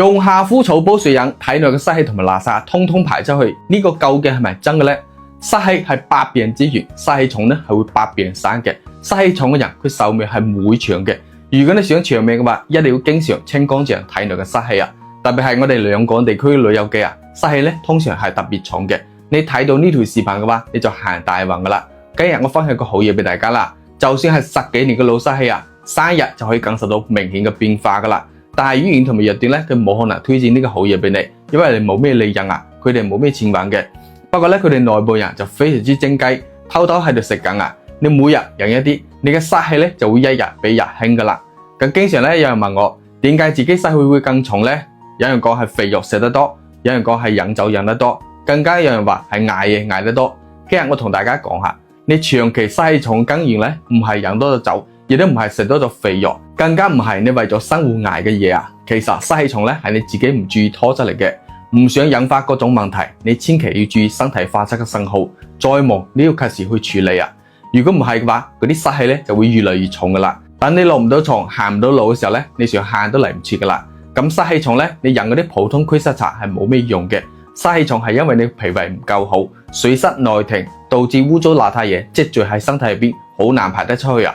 用夏枯草煲水飲，體內嘅濕氣同埋垃圾通通排出去，呢個究竟係咪真嘅呢？濕氣係百病之源，濕氣重咧係會百病生嘅。濕氣重嘅人，佢壽命係唔會長嘅。如果你想長命嘅話，一定要經常清乾淨體內嘅濕氣啊！特別係我哋兩廣地區嘅旅遊記啊，濕氣咧通常係特別重嘅。你睇到呢條視頻嘅話，你就行大運噶啦。今日我分享個好嘢俾大家啦，就算係10幾年嘅老濕氣啊，生日就可以感受到明顯嘅變化噶啦。但係醫院同埋藥店咧，佢冇可能推薦呢個好嘢俾你，因為你冇咩利潤啊，佢哋冇咩錢揾嘅。不過咧，佢哋內部人就非常之精雞，偷偷喺度食緊啊！你每日飲一啲，你嘅濕氣咧就會一日比一日輕噶啦。咁經常咧有人問我，點解自己濕氣會更重呢？有人講係肥肉食得多，有人講係飲酒飲得多，更加有人話係捱夜捱得多。今日我同大家講下，你長期濕氣重嘅根源咧，唔係飲多咗酒，亦都唔係食多咗肥肉，更加唔係你為咗生活捱嘅嘢啊！其實濕氣重咧係你自己唔注意拖出嚟嘅，唔想引發各種問題，你千祈要注意身體發出嘅信號，再忙你要及時去處理啊！如果唔係嘅話，嗰啲濕氣咧就會越嚟越重噶啦。等你落唔到床、行唔到路嘅時候咧，你想行都嚟唔切噶啦。咁濕氣重咧，你飲嗰啲普通祛濕茶係冇咩用嘅。濕氣重係因為你脾胃唔夠好，水濕內停，導致污糟邋遢嘢積聚喺身體入邊，好難排得出去啊！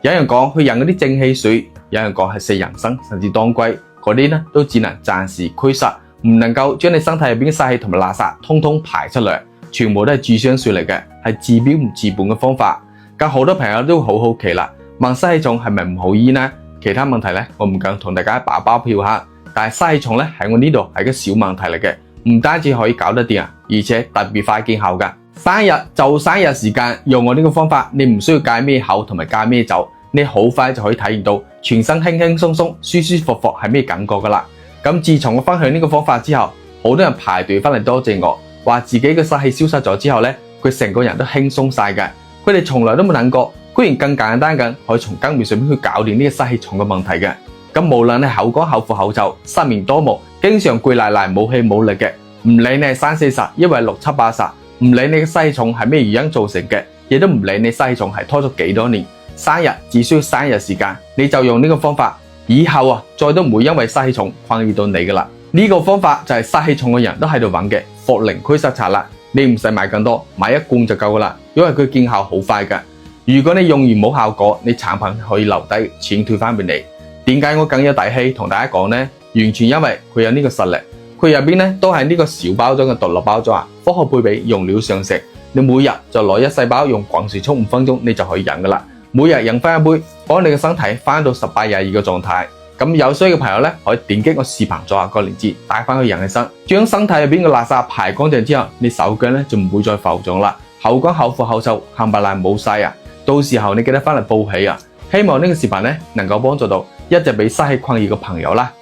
有人講去飲嗰啲正氣水，有人講係食人參甚至當歸，嗰啲咧都只能暫時驅濕，唔能夠將你身體入邊嘅濕氣同埋垃圾通通排出嚟，全部都係注商說嚟嘅，係治標唔治本嘅方法。咁好多朋友都好好奇啦，問濕氣重係咪唔好醫呢？其他問題咧，我唔敢同大家打包票吓，但係濕氣重咧喺我呢度係個小問題嚟嘅，唔單止可以搞得掂啊，而且特別快見效噶。生日就生日時間，用我呢個方法，你唔需要戒咩口同埋戒咩酒，你好快就可以體驗到全身輕輕鬆鬆、舒舒服服係咩感覺噶啦。咁自從我分享呢個方法之後，好多人排隊翻嚟多謝我，話自己嘅濕氣消失咗之後咧，佢成個人都輕鬆晒嘅。佢哋從來都冇諗過，居然更簡單咁可以從根源上面去搞掂呢個濕氣重嘅問題嘅。咁無論你口乾口苦口臭、失眠多夢、經常攰賴賴冇氣冇力嘅，唔理你係30-40，抑或係60-70、80，唔理你嘅濕氣重係咩原因造成嘅，亦都唔理你濕氣重係拖咗幾多年，生日只需要生日時間，你就用呢個方法，以後啊再都唔會因為濕氣重困擾到你噶啦。呢個方法就係濕氣重嘅人都喺度揾嘅茯苓祛濕茶啦。你唔使買更多，買一罐就夠噶啦，因為佢見效好快噶。如果你用完冇效果，你產品可以留低，錢退翻俾你。點解我更有底氣同大家講呢？完全因為佢有呢個實力，佢入邊咧都係呢個小包裝嘅獨立包裝啊，科學配比，用料上乘。你每日就攞一細包，用滾水沖5分鐘，你就可以飲噶啦。每日飲翻一杯，幫你嘅身體翻到18-22嘅狀態。咁有需要嘅朋友咧，可以點擊我視頻左下角鏈接，帶翻去飲起身，將身體入邊嘅垃圾排乾淨之後，你手腳咧就唔會再浮腫啦，口乾口苦口臭冚唪唥冇晒啊！到時候你記得翻嚟報喜啊！希望呢個視頻咧能夠幫助到一直被濕氣困擾嘅朋友啦。